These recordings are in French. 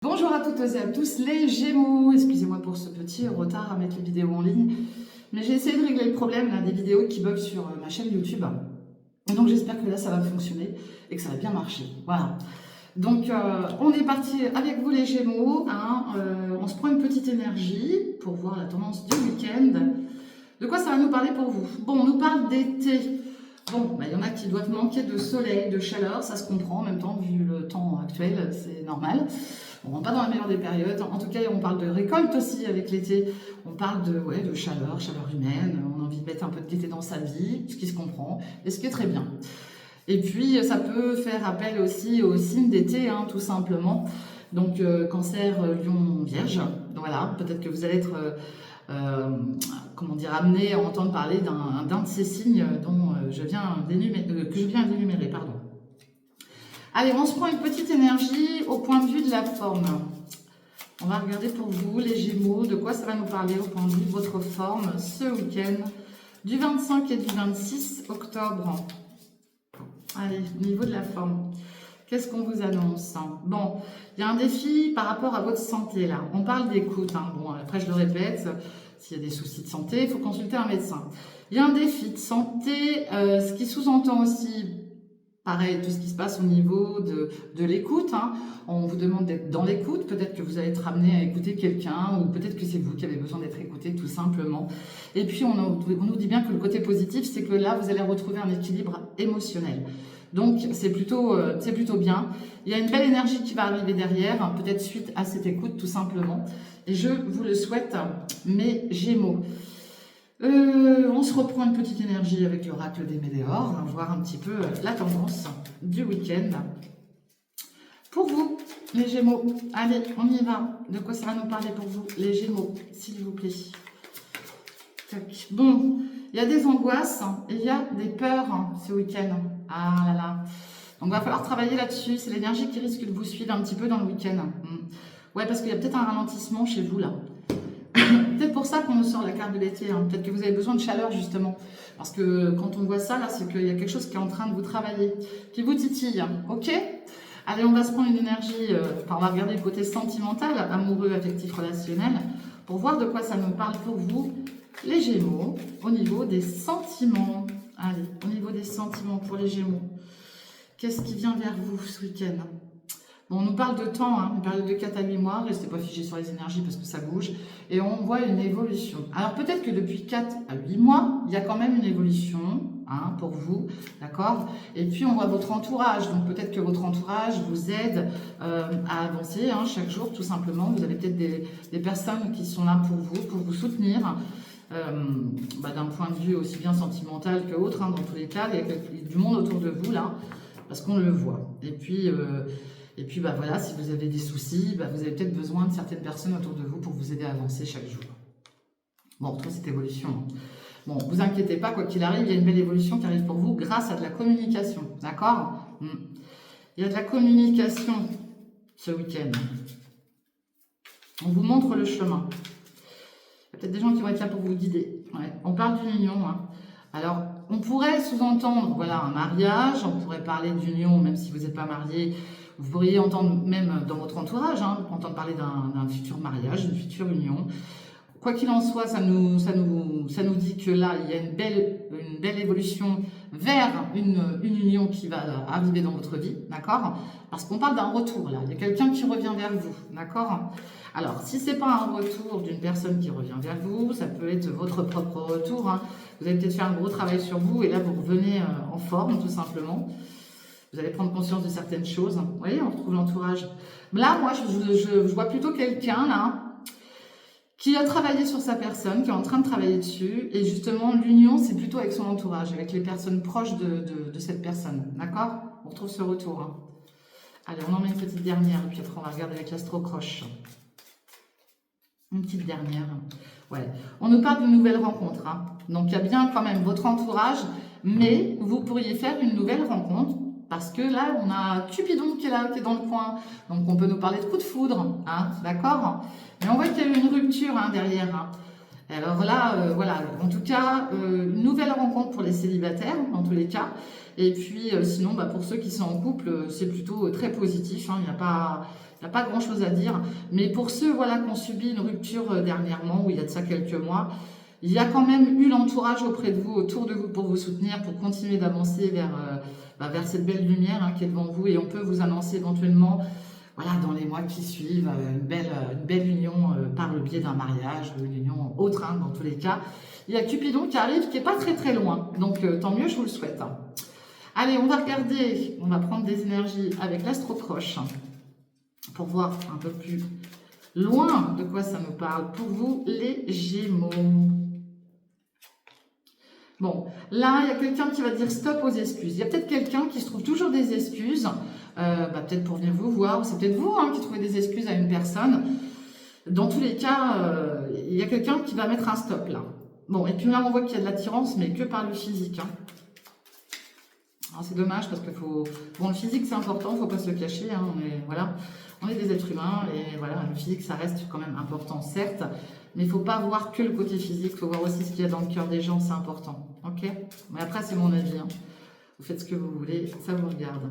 Bonjour à toutes et à tous les Gémeaux, excusez-moi pour ce petit retard à mettre les vidéos en ligne, mais j'ai essayé de régler le problème là, des vidéos qui bug sur ma chaîne YouTube. Et donc j'espère que là ça va fonctionner et que ça va bien marcher. Voilà. Donc on est parti avec vous les Gémeaux, hein, on se prend une petite énergie pour voir la tendance du week-end. De quoi ça va nous parler pour vous? Bon, on nous parle d'été. Bon, il y en a qui doivent manquer de soleil, de chaleur, ça se comprend en même temps, vu le temps actuel, c'est normal. On rentre pas dans la meilleure des périodes. En tout cas, on parle de récolte aussi avec l'été. On parle de chaleur humaine. On a envie de mettre un peu de gaieté dans sa vie, ce qui se comprend, et ce qui est très bien. Et puis, ça peut faire appel aussi au signe d'été, hein, tout simplement. Donc, cancer, lion, vierge. Voilà, peut-être que vous allez être... amené à entendre parler d'un de ces signes dont que je viens d'énumérer, pardon. Allez, on se prend une petite énergie au point de vue de la forme. On va regarder pour vous, les Gémeaux, de quoi ça va nous parler au point de vue de votre forme ce week-end, du 25 et du 26 octobre. Allez, au niveau de la forme, qu'est-ce qu'on vous annonce? Bon, il y a un défi par rapport à votre santé, là. On parle d'écoute, hein. Bon, après, je le répète, s'il y a des soucis de santé, il faut consulter un médecin. Il y a un défi de santé, ce qui sous-entend aussi, pareil, tout ce qui se passe au niveau de l'écoute, hein. On vous demande d'être dans l'écoute, peut-être que vous allez être amené à écouter quelqu'un, ou peut-être que c'est vous qui avez besoin d'être écouté, tout simplement. Et puis, on nous dit bien que le côté positif, c'est que là, vous allez retrouver un équilibre émotionnel. Donc, c'est plutôt bien. Il y a une belle énergie qui va arriver derrière, hein, peut-être suite à cette écoute, tout simplement. Et je vous le souhaite, mes Gémeaux. On se reprend une petite énergie avec l'oracle des Météores, hein, voir un petit peu la tendance du week-end. Pour vous, les Gémeaux, allez, on y va. De quoi ça va nous parler pour vous, les Gémeaux, s'il vous plaît? Tac. Bon, il y a des angoisses et il y a des peurs ce week-end. Ah là là. Donc, il va falloir travailler là-dessus. C'est l'énergie qui risque de vous suivre un petit peu dans le week-end. Ouais, parce qu'il y a peut-être un ralentissement chez vous, là. Peut-être pour ça qu'on nous sort la carte de l'été. Hein. Peut-être que vous avez besoin de chaleur, justement. Parce que quand on voit ça, là, c'est qu'il y a quelque chose qui est en train de vous travailler, qui vous titille. OK? Allez, on va se prendre une énergie. On va regarder le côté sentimental, amoureux, affectif, relationnel, pour voir de quoi ça nous parle pour vous, les Gémeaux, au niveau des sentiments. Allez, au niveau des sentiments pour les Gémeaux. Qu'est-ce qui vient vers vous ce week-end? Bon, on nous parle de temps, hein, une période de 4 à 8 mois, restez pas figés sur les énergies parce que ça bouge, et on voit une évolution. Alors peut-être que depuis 4 à 8 mois, il y a quand même une évolution, hein, pour vous, d'accord? Et puis on voit votre entourage, donc peut-être que votre entourage vous aide à avancer, hein, chaque jour, tout simplement. Vous avez peut-être des personnes qui sont là pour vous soutenir, d'un point de vue aussi bien sentimental que autre, hein, dans tous les cas, il y a du monde autour de vous, là, parce qu'on le voit. Et puis voilà, si vous avez des soucis, vous avez peut-être besoin de certaines personnes autour de vous pour vous aider à avancer chaque jour. Bon, on retrouve cette évolution. Bon, vous inquiétez pas, quoi qu'il arrive, il y a une belle évolution qui arrive pour vous grâce à de la communication, d'accord? Il y a de la communication ce week-end. On vous montre le chemin. Il y a peut-être des gens qui vont être là pour vous guider. Ouais. On parle d'une union, hein. Alors, on pourrait sous-entendre, voilà, un mariage, on pourrait parler d'union, même si vous n'êtes pas marié. Vous pourriez entendre, même dans votre entourage, hein, entendre parler d'un futur mariage, d'une future union. Quoi qu'il en soit, ça nous dit que là, il y a une belle évolution vers une union qui va arriver dans votre vie, d'accord? Parce qu'on parle d'un retour, là. Il y a quelqu'un qui revient vers vous, d'accord? Alors, si ce n'est pas un retour d'une personne qui revient vers vous, ça peut être votre propre retour, hein. Vous allez peut-être faire un gros travail sur vous, et là, vous revenez en forme, tout simplement. Vous allez prendre conscience de certaines choses. Vous voyez, on retrouve l'entourage. Là, moi, je vois plutôt quelqu'un, là, qui a travaillé sur sa personne, qui est en train de travailler dessus. Et justement, l'union, c'est plutôt avec son entourage, avec les personnes proches de cette personne. D'accord? On retrouve ce retour. Hein. Allez, on en met une petite dernière, et puis après, on va regarder avec l'astro-croche. Une petite dernière. Ouais. On nous parle d'une nouvelle rencontre. Hein. Donc, il y a bien quand même votre entourage, mais vous pourriez faire une nouvelle rencontre. Parce que là, on a Cupidon qui est là, qui est dans le coin. Donc, on peut nous parler de coup de foudre, hein, d'accord? Mais on voit qu'il y a eu une rupture, hein, derrière. Hein. Alors là, voilà, en tout cas, une nouvelle rencontre pour les célibataires, dans tous les cas. Et puis, sinon, pour ceux qui sont en couple, c'est plutôt très positif. Hein, il n'y a pas Il n'y a pas grand-chose à dire. Mais pour ceux voilà, qui ont subi une rupture dernièrement, où il y a de ça quelques mois, il y a quand même eu l'entourage auprès de vous, autour de vous, pour vous soutenir, pour continuer d'avancer vers cette belle lumière qui est devant vous. Et on peut vous annoncer éventuellement, voilà, dans les mois qui suivent, une belle union par le biais d'un mariage, ou une union autre, dans tous les cas. Il y a Cupidon qui arrive, qui n'est pas très très loin. Donc tant mieux, je vous le souhaite. Allez, on va regarder, on va prendre des énergies avec l'astro-croche pour voir un peu plus loin de quoi ça nous parle. Pour vous, les Gémeaux. Bon, là, il y a quelqu'un qui va dire stop aux excuses. Il y a peut-être quelqu'un qui se trouve toujours des excuses, peut-être pour venir vous voir, ou c'est peut-être vous qui trouvez des excuses à une personne. Dans tous les cas, il y a quelqu'un qui va mettre un stop là. Bon, et puis là, on voit qu'il y a de l'attirance, mais que par le physique. C'est dommage parce que bon, le physique c'est important, il ne faut pas se le cacher. On est des êtres humains et voilà, le physique ça reste quand même important, certes, mais il ne faut pas voir que le côté physique, il faut voir aussi ce qu'il y a dans le cœur des gens, c'est important. Ok? Mais après, c'est mon avis. Vous faites ce que vous voulez, ça vous regarde.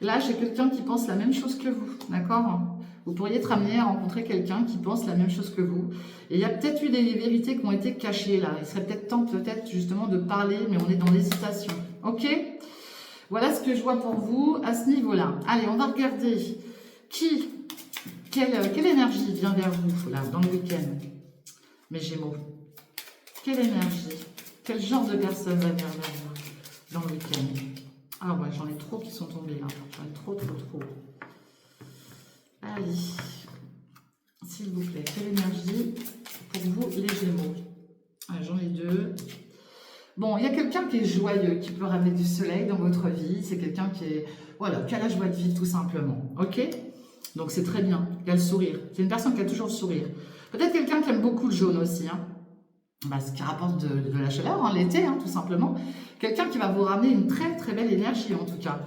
Là, j'ai quelqu'un qui pense la même chose que vous, d'accord? Vous pourriez être amené à rencontrer quelqu'un qui pense la même chose que vous. Et il y a peut-être eu des vérités qui ont été cachées là. Il serait peut-être temps, justement, de parler, mais on est dans l'hésitation. Ok? Voilà ce que je vois pour vous à ce niveau-là. Allez, on va regarder quelle énergie vient vers vous là, dans le week-end, mes Gémeaux. Quelle énergie, quel genre de personne va venir vers vous dans le week-end? Ah ouais, j'en ai trop qui sont tombés là. J'en ai trop. Allez, s'il vous plaît, quelle énergie pour vous les Gémeaux? J'en ai deux. Bon, il y a quelqu'un qui est joyeux, qui peut ramener du soleil dans votre vie. C'est quelqu'un qui a la joie de vivre tout simplement. Ok? Donc c'est très bien, qui a le sourire. C'est une personne qui a toujours le sourire. Peut-être quelqu'un qui aime beaucoup le jaune aussi. Ce qui rapporte de la chaleur, l'été, tout simplement. Quelqu'un qui va vous ramener une très très belle énergie en tout cas.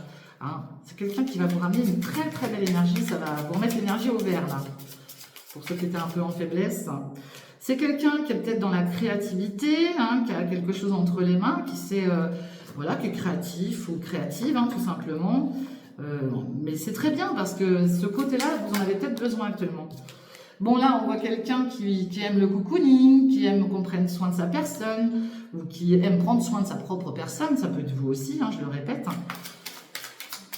C'est quelqu'un qui va vous ramener une très très belle énergie. Ça va vous remettre l'énergie au vert là. Pour ceux qui étaient un peu en faiblesse. C'est quelqu'un qui est peut-être dans la créativité, qui a quelque chose entre les mains, qui est créatif ou créative, tout simplement. Mais c'est très bien parce que ce côté-là, vous en avez peut-être besoin actuellement. Bon, là, on voit quelqu'un qui aime le cocooning, qui aime qu'on prenne soin de sa personne, ou qui aime prendre soin de sa propre personne. Ça peut être vous aussi, je le répète.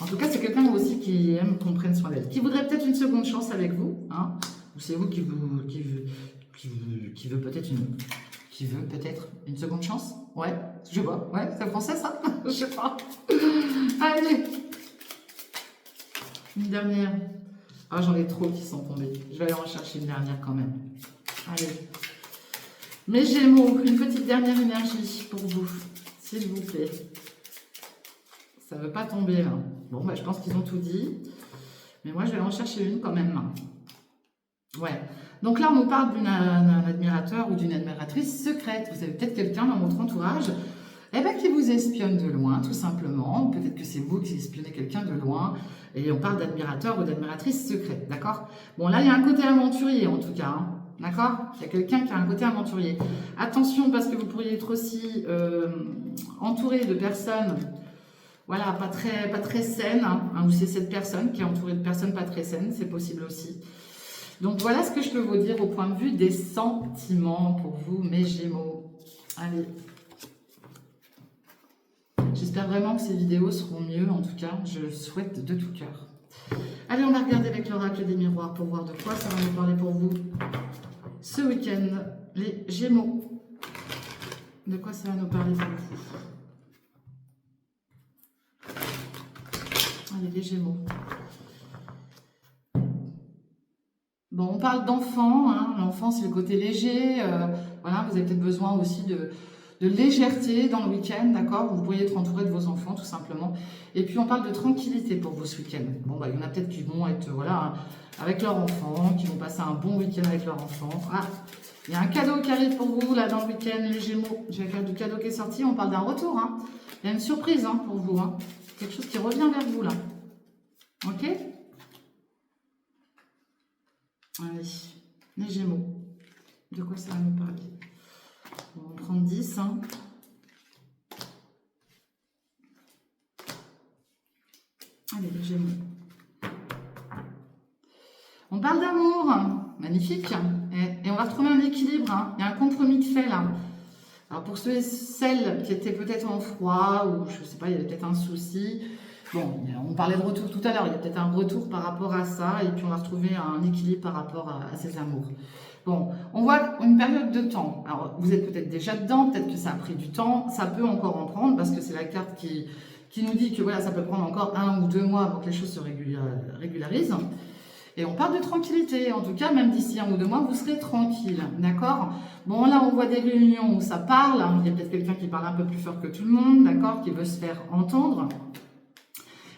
En tout cas, c'est quelqu'un aussi qui aime qu'on prenne soin d'elle. Qui voudrait peut-être une seconde chance avec vous, ou c'est vous qui veut peut-être une seconde chance. Ouais, je vois. Ouais, c'est français ça. Je sais pas. Allez, une dernière. J'en ai trop qui sont tombés. Je vais aller en chercher une dernière quand même. Allez, mes Gémeaux, une petite dernière énergie pour vous, s'il vous plaît. Ça ne veut pas tomber là. Bon, je pense qu'ils ont tout dit. Mais moi, je vais aller en chercher une quand même. Ouais. Donc là, on nous parle d'un admirateur ou d'une admiratrice secrète. Vous avez peut-être quelqu'un dans votre entourage qui vous espionne de loin, tout simplement. Peut-être que c'est vous qui espionnez quelqu'un de loin. Et on parle d'admirateur ou d'admiratrice secrète, d'accord? Bon, là, il y a un côté aventurier, en tout cas, d'accord? Il y a quelqu'un qui a un côté aventurier. Attention, parce que vous pourriez être aussi entouré de personnes, voilà, pas très saines, ou c'est cette personne qui est entourée de personnes pas très saines, c'est possible aussi. Donc voilà ce que je peux vous dire au point de vue des sentiments pour vous, mes Gémeaux. Allez. J'espère vraiment que ces vidéos seront mieux, en tout cas, je le souhaite de tout cœur. Allez, on va regarder avec l'oracle des miroirs pour voir de quoi ça va nous parler pour vous ce week-end, les Gémeaux. De quoi ça va nous parler pour vous? Allez, les Gémeaux. Bon, on parle d'enfant, l'enfant c'est le côté léger, voilà, vous avez peut-être besoin aussi de légèreté dans le week-end, d'accord? Vous pourriez être entouré de vos enfants tout simplement. Et puis on parle de tranquillité pour vous ce week-end. Bon, il y en a peut-être qui vont être, voilà, avec leur enfant, qui vont passer un bon week-end avec leur enfant. Il y a un cadeau qui arrive pour vous là dans le week-end, les Gémeaux. J'ai la carte du cadeau qui est sortie, on parle d'un retour, Il y a une surprise pour vous, quelque chose qui revient vers vous là. Ok? Allez, les Gémeaux. De quoi ça va nous parler? On va prendre 10. Allez, les Gémeaux. On parle d'amour, magnifique. Et on va retrouver un équilibre, hein. Il y a un compromis de fait là. Alors pour ceux et celles qui étaient peut-être en froid, ou je ne sais pas, il y avait peut-être un souci. Bon, on parlait de retour tout à l'heure, il y a peut-être un retour par rapport à ça, et puis on va retrouver un équilibre par rapport à ces amours. Bon, on voit une période de temps. Alors vous êtes peut-être déjà dedans, peut-être que ça a pris du temps, ça peut encore en prendre, parce que c'est la carte qui nous dit que voilà, ça peut prendre encore 1 ou 2 mois avant que les choses se régularisent. Et on parle de tranquillité, en tout cas, même d'ici 1 ou 2 mois, vous serez tranquille, d'accord? Bon, là, on voit des réunions où ça parle, hein. Il y a peut-être quelqu'un qui parle un peu plus fort que tout le monde, d'accord? Qui veut se faire entendre.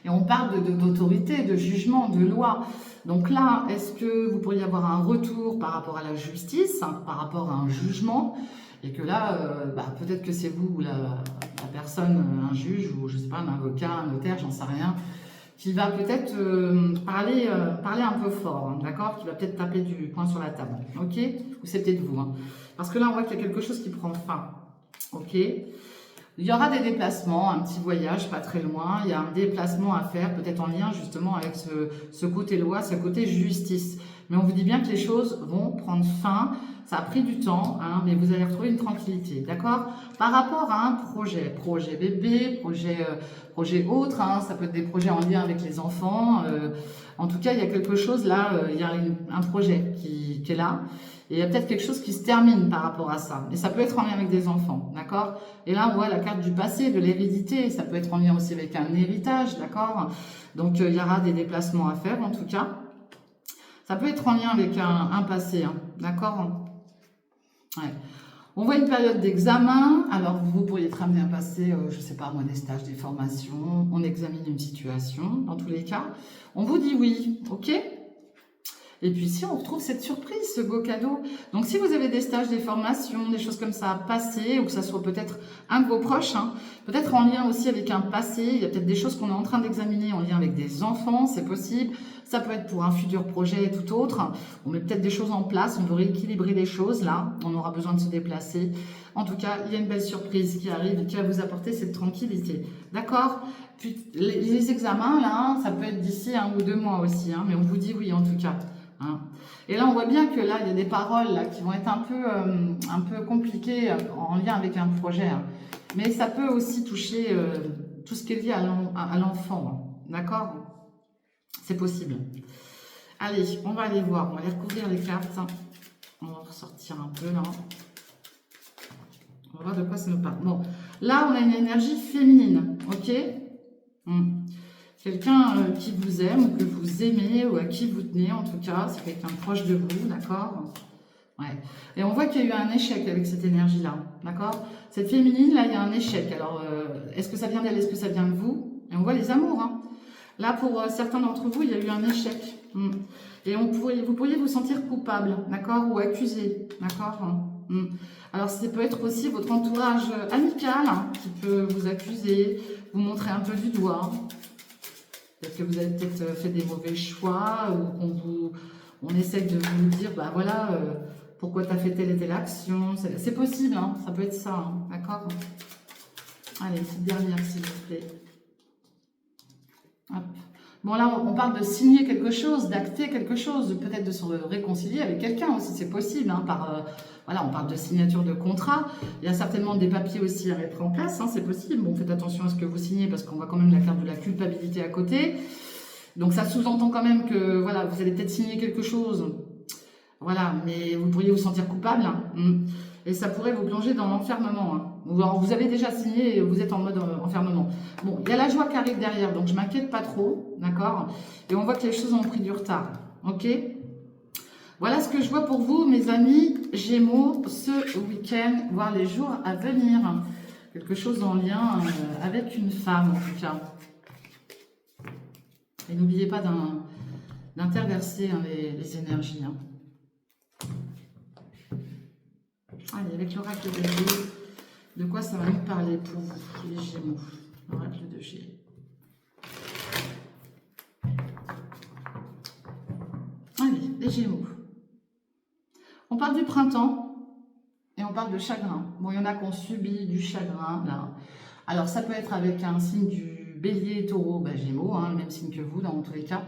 Et on parle d'autorité, de jugement, de loi. Donc là, est-ce que vous pourriez avoir un retour par rapport à la justice, hein, par rapport à un jugement? Et que là, peut-être que c'est vous ou la personne, un juge, ou je sais pas, un avocat, un notaire, j'en sais rien, qui va peut-être parler un peu fort, hein, d'accord? Qui va peut-être taper du poing sur la table, ok? Ou c'est peut-être vous, hein. Parce que là, on voit qu'il y a quelque chose qui prend fin, ok? Il y aura des déplacements, un petit voyage pas très loin, il y a un déplacement à faire, peut-être en lien justement avec ce côté loi, ce côté justice. Mais on vous dit bien que les choses vont prendre fin, ça a pris du temps, hein, mais vous allez retrouver une tranquillité, d'accord? Par rapport à un projet bébé, projet autre, hein, ça peut être des projets en lien avec les enfants. En tout cas, il y a quelque chose là, il y a un projet qui est là. Et il y a peut-être quelque chose qui se termine par rapport à ça. Et ça peut être en lien avec des enfants, d'accord? Et là, on voit la carte du passé, de l'hérédité. Ça peut être en lien aussi avec un héritage, d'accord? Donc, il y aura des déplacements à faire, en tout cas. Ça peut être en lien avec un passé, hein, d'accord? Ouais. On voit une période d'examen. Alors, vous pourriez être amené à passer, je ne sais pas moi, des stages, des formations. On examine une situation, dans tous les cas. On vous dit oui, ok? Et puis ici, on retrouve cette surprise, ce beau cadeau. Donc, si vous avez des stages, des formations, des choses comme ça à passer, ou que ça soit peut-être un de vos proches, hein, peut-être en lien aussi avec un passé, il y a peut-être des choses qu'on est en train d'examiner en lien avec des enfants, c'est possible. Ça peut être pour un futur projet et tout autre. On met peut-être des choses en place, on veut rééquilibrer les choses, là. On aura besoin de se déplacer. En tout cas, il y a une belle surprise qui arrive et qui va vous apporter cette tranquillité. D'accord? Puis, les examens, là, ça peut être d'ici 1 ou 2 mois aussi, hein, mais on vous dit oui, en tout cas. Hein. Et là, on voit bien que là, il y a des paroles là, qui vont être un peu compliquées en lien avec un projet. Hein. Mais ça peut aussi toucher tout ce qui est lié à l'enfant. Hein. D'accord? C'est possible. Allez, on va aller voir. On va aller recouvrir les cartes. On va ressortir un peu là. On va voir de quoi ça nous parle. Bon, là, on a une énergie féminine. Ok? Quelqu'un qui vous aime ou que vous aimez ou à qui vous tenez, en tout cas, c'est quelqu'un proche de vous, d'accord? Ouais. Et on voit qu'il y a eu un échec avec cette énergie-là, d'accord? Cette féminine, là, il y a un échec. Alors, est-ce que ça vient d'elle? Est-ce que ça vient de vous? Et on voit les amours, hein. Là, pour certains d'entre vous, il y a eu un échec. Et vous pourriez vous sentir coupable, d'accord? Ou accusé, d'accord? Alors, ça peut être aussi votre entourage amical hein, qui peut vous accuser, vous montrer un peu du doigt. Peut-être que vous avez peut-être fait des mauvais choix ou on essaie de vous dire, bah voilà, pourquoi tu as fait telle et telle action. C'est possible, hein, ça peut être ça, hein, d'accord? Allez, petite dernière, s'il vous plaît. Hop. Bon, là, on parle de signer quelque chose, d'acter quelque chose, peut-être de se réconcilier avec quelqu'un aussi, c'est possible, hein, voilà, on parle de signature de contrat. Il y a certainement des papiers aussi à mettre en place, hein, c'est possible. Bon, faites attention à ce que vous signez parce qu'on voit quand même la carte de la culpabilité à côté. Donc, ça sous-entend quand même que, voilà, vous allez peut-être signer quelque chose. Voilà, mais vous pourriez vous sentir coupable. Hein, et ça pourrait vous plonger dans l'enfermement. Hein. Alors, vous avez déjà signé et vous êtes en mode enfermement. Bon, il y a la joie qui arrive derrière, donc je m'inquiète pas trop, d'accord? Et on voit que les choses ont pris du retard, ok? Voilà ce que je vois pour vous, mes amis Gémeaux, ce week-end, voire les jours à venir. Quelque chose en lien avec une femme, en tout cas. Et n'oubliez pas d'interverser hein, les énergies. Hein. Allez, avec l'oracle de G, de quoi ça va nous parler pour vous, les Gémeaux? L'oracle de G. Allez, les Gémeaux. On parle du printemps et on parle de chagrin. Bon, il y en a qui ont subi du chagrin, là. Alors, ça peut être avec un signe du bélier, taureau, Gémeaux, hein, le même signe que vous, dans tous les cas.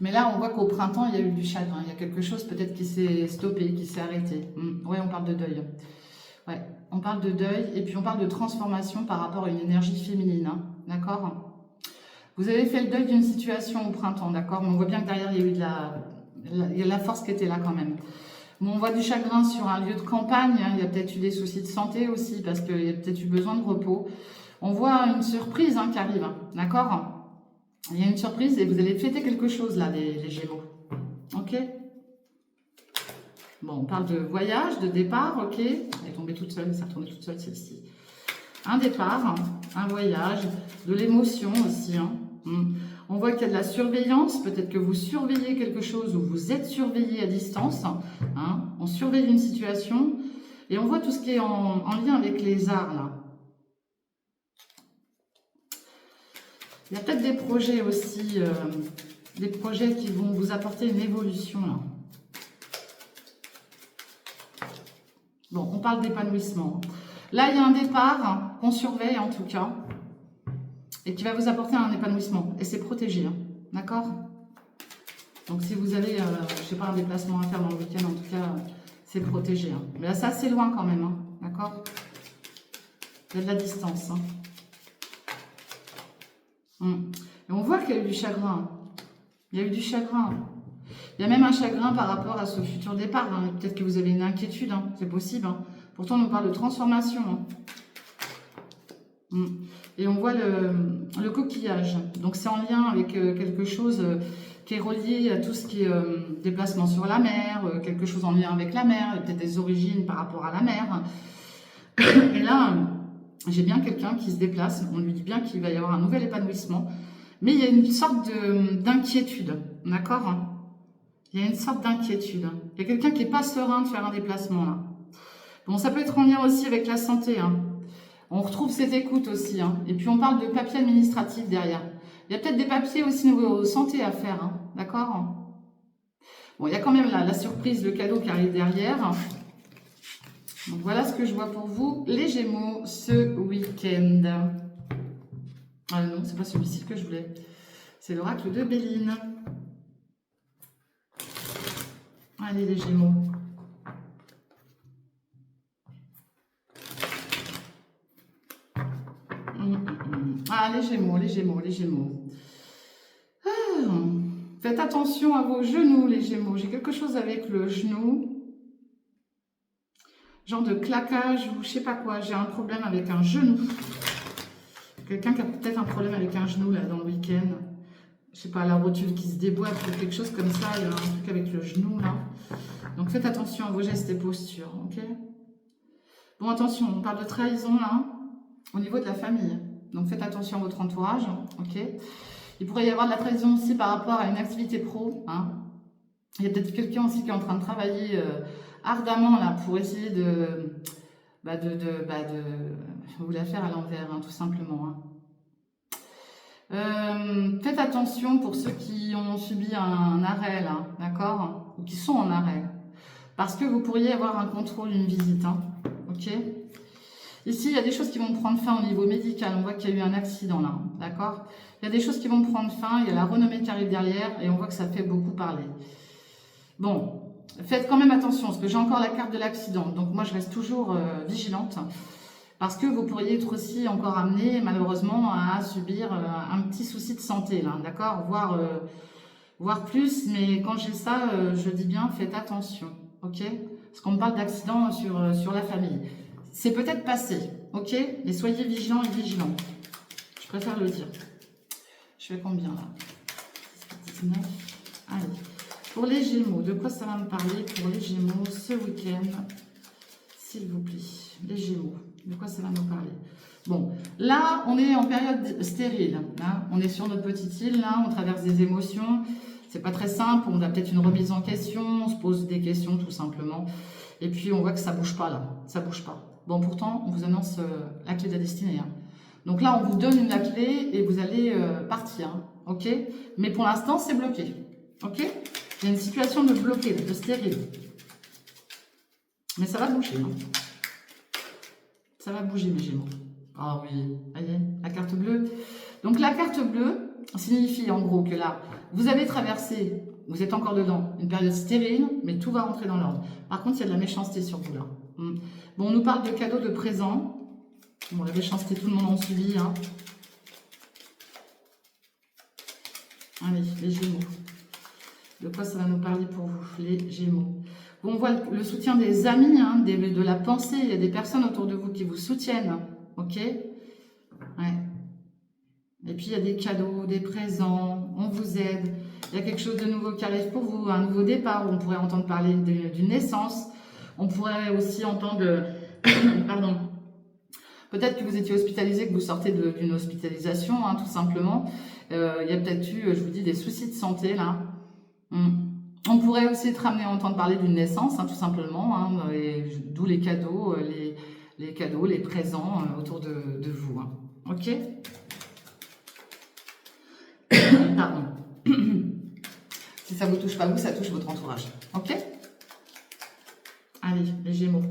Mais là, on voit qu'au printemps, il y a eu du chagrin. Il y a quelque chose peut-être qui s'est stoppé, qui s'est arrêté. Ouais, on parle de deuil. Ouais, on parle de deuil et puis on parle de transformation par rapport à une énergie féminine. Hein, d'accord? Vous avez fait le deuil d'une situation au printemps, d'accord? Mais on voit bien que derrière, il y a eu il y a la force qui était là quand même. Bon, on voit du chagrin sur un lieu de campagne. Hein, il y a peut-être eu des soucis de santé aussi parce qu'il y a peut-être eu besoin de repos. On voit une surprise qui arrive, hein, d'accord? Il y a une surprise et vous allez fêter quelque chose là, les Gémeaux. Ok? Bon, on parle de voyage, de départ, ok? Elle est tombée toute seule, ça retournée toute seule celle-ci. Un départ, un voyage, de l'émotion aussi. Hein. On voit qu'il y a de la surveillance, peut-être que vous surveillez quelque chose ou vous êtes surveillé à distance. Hein. On surveille une situation et on voit tout ce qui est en lien avec les arts là. Il y a peut-être des projets aussi, des projets qui vont vous apporter une évolution là. Bon, on parle d'épanouissement. Là, il y a un départ qu'on surveille en tout cas et qui va vous apporter un épanouissement. Et c'est protégé, hein, d'accord? Donc, si vous avez, je ne sais pas, un déplacement à faire dans le week-end, en tout cas, c'est protégé. Hein. Mais là, c'est assez loin quand même, hein, d'accord? Il y a de la distance. Hein. Et on voit qu'il y a eu du chagrin. Il y a eu du chagrin. Il y a même un chagrin par rapport à ce futur départ. Hein. Peut-être que vous avez une inquiétude, hein. C'est possible. Hein. Pourtant, on nous parle de transformation. Hein. Et on voit le coquillage. Donc, c'est en lien avec quelque chose qui est relié à tout ce qui est déplacement sur la mer, quelque chose en lien avec la mer, peut-être des origines par rapport à la mer. Et là, j'ai bien quelqu'un qui se déplace. On lui dit bien qu'il va y avoir un nouvel épanouissement. Mais il y a une sorte d'inquiétude. D'accord ? Il y a une sorte d'inquiétude. Il y a quelqu'un qui n'est pas serein de faire un déplacement là. Bon, ça peut être en lien aussi avec la santé. Hein. On retrouve cette écoute aussi. Hein. Et puis on parle de papiers administratifs derrière. Il y a peut-être des papiers aussi niveau santé à faire. Hein. D'accord? Bon, il y a quand même la surprise, le cadeau qui arrive derrière. Donc voilà ce que je vois pour vous, les Gémeaux, ce week-end. Ah non, c'est pas celui-ci que je voulais. C'est l'oracle de Béline. Allez les Gémeaux. Ah, les Gémeaux, les Gémeaux, les Gémeaux. Ah, faites attention à vos genoux, les Gémeaux. J'ai quelque chose avec le genou. Genre de claquage ou je sais pas quoi. J'ai un problème avec un genou. Quelqu'un qui a peut-être un problème avec un genou là dans le week-end. Je sais pas, la rotule qui se déboîte ou quelque chose comme ça. Il y a un truc avec le genou là. Donc faites attention à vos gestes et postures, ok? Bon, attention, on parle de trahison là, au niveau de la famille. Donc faites attention à votre entourage, ok? Il pourrait y avoir de la trahison aussi par rapport à une activité pro. Hein. Il y a peut-être quelqu'un aussi qui est en train de travailler ardemment là pour essayer de vous la faire à l'envers, hein, tout simplement. Hein. Faites attention pour ceux qui ont subi un arrêt là, d'accord? Ou qui sont en arrêt. Parce que vous pourriez avoir un contrôle, une visite, hein, ok? Ici, il y a des choses qui vont prendre fin au niveau médical. On voit qu'il y a eu un accident là, d'accord? Il y a des choses qui vont prendre fin, il y a la renommée qui arrive derrière et on voit que ça fait beaucoup parler. Bon, faites quand même attention parce que j'ai encore la carte de l'accident. Donc moi, je reste toujours vigilante parce que vous pourriez être aussi encore amené malheureusement à subir un petit souci de santé là, d'accord? Voire plus, mais quand j'ai ça, je dis bien, faites attention, ok? Parce qu'on me parle d'accident sur la famille. C'est peut-être passé, ok? Mais soyez vigilants et vigilants. Je préfère le dire. Je fais combien là? 19. Allez. Pour les Gémeaux, de quoi ça va me parler pour les Gémeaux ce week-end? S'il vous plaît. Les Gémeaux, de quoi ça va nous parler? Bon, là, on est en période stérile. Hein. On est sur notre petite île, là, on traverse des émotions. C'est pas très simple, on a peut-être une remise en question, on se pose des questions tout simplement. Et puis on voit que ça bouge pas là, ça bouge pas. Bon, pourtant, on vous annonce la clé de la destinée. Hein. Donc là, on vous donne la clé et vous allez partir, hein, ok? Mais pour l'instant, c'est bloqué, ok? Il y a une situation de bloqué, de stérile. Mais ça va bouger. Hein. Ça va bouger, mes Gémeaux. Ah oui, voyez, la carte bleue. Donc la carte bleue, signifie en gros que là, vous avez traversé, vous êtes encore dedans, une période stérile, mais tout va rentrer dans l'ordre. Par contre, il y a de la méchanceté sur vous là. Bon, on nous parle de cadeaux, de présents. Bon, la méchanceté, tout le monde en subit. Hein. Allez, les Gémeaux. De quoi ça va nous parler pour vous, les Gémeaux? Bon, on voit le soutien des amis, hein, de la pensée. Il y a des personnes autour de vous qui vous soutiennent. Ok? Ouais. Et puis, il y a des cadeaux, des présents. On vous aide. Il y a quelque chose de nouveau qui arrive pour vous. Un nouveau départ. On pourrait entendre parler d'une naissance. On pourrait aussi entendre... Pardon. Peut-être que vous étiez hospitalisé, que vous sortez d'une hospitalisation, hein, tout simplement. Il y a peut-être eu, je vous dis, des soucis de santé, là. On pourrait aussi être amené à entendre parler d'une naissance, hein, tout simplement, hein, d'où les cadeaux, les cadeaux, les présents autour de vous. Hein. Ok? Pardon. Si ça ne vous touche pas vous, ça touche votre entourage. Ok? Allez, les Gémeaux.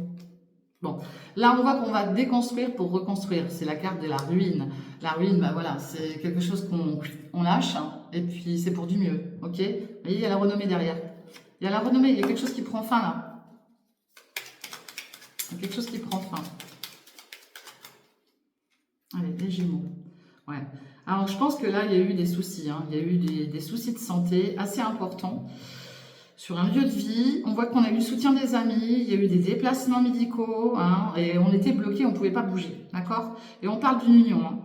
Bon, là on voit qu'on va déconstruire pour reconstruire. C'est la carte de la ruine. La ruine, bah voilà, c'est quelque chose qu'on lâche, hein, et puis c'est pour du mieux, ok? Vous voyez, il y a la renommée derrière. Il y a la renommée, il y a quelque chose qui prend fin là. Il y a quelque chose qui prend fin. Allez, les Gémeaux. Ouais. Alors je pense que là, il y a eu des soucis, hein. Il y a eu des soucis de santé assez importants. Sur un lieu de vie, on voit qu'on a eu le soutien des amis, il y a eu des déplacements médicaux, hein, et on était bloqué, on ne pouvait pas bouger, d'accord? Et on parle d'une union, hein.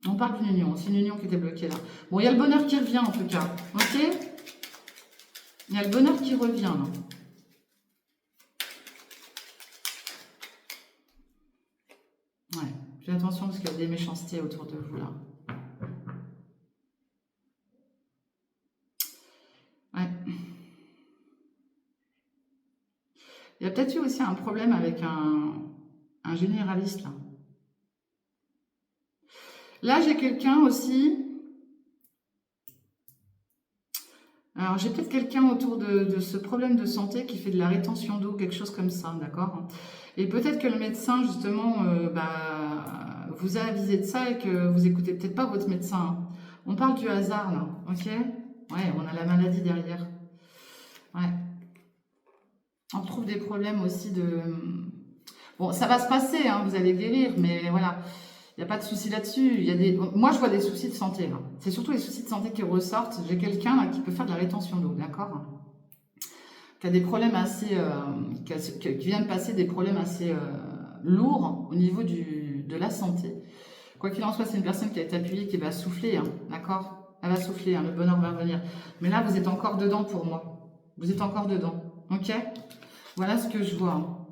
On parle d'une union, c'est une union qui était bloquée là. Bon, il y a le bonheur qui revient en tout cas, ok? Il y a le bonheur qui revient là. Ouais, faites attention parce qu'il y a des méchancetés autour de vous là. Ouais. Il y a peut-être eu aussi un problème avec un généraliste, là. Là, j'ai quelqu'un aussi... Alors, j'ai peut-être quelqu'un autour de ce problème de santé qui fait de la rétention d'eau, quelque chose comme ça, d'accord? Et peut-être que le médecin, justement, vous a avisé de ça et que vous écoutez peut-être pas votre médecin. On parle du hasard, là, ok? Ouais, on a la maladie derrière. Ouais. On trouve des problèmes aussi de... Bon, ça va se passer, hein, vous allez guérir, mais voilà, il n'y a pas de souci là-dessus. Moi, je vois des soucis de santé. C'est surtout les soucis de santé qui ressortent. J'ai quelqu'un qui peut faire de la rétention d'eau, d'accord? Qui a des problèmes assez... qui vient de passer des problèmes assez lourds au niveau de la santé. Quoi qu'il en soit, c'est une personne qui a été appuyée, qui va souffler, hein, d'accord? Elle va souffler, hein, le bonheur va revenir. Mais là, vous êtes encore dedans pour moi. Vous êtes encore dedans, ok? Voilà ce que je vois.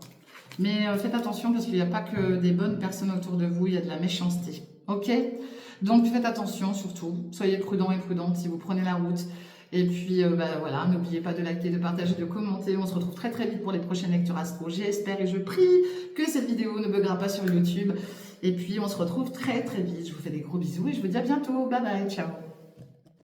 Mais faites attention parce qu'il n'y a pas que des bonnes personnes autour de vous, il y a de la méchanceté. Ok? Donc faites attention surtout. Soyez prudents et prudentes si vous prenez la route. Et puis voilà, n'oubliez pas de liker, de partager, de commenter. On se retrouve très très vite pour les prochaines lectures astro. J'espère et je prie que cette vidéo ne buggera pas sur YouTube. Et puis on se retrouve très très vite. Je vous fais des gros bisous et je vous dis à bientôt. Bye bye, ciao.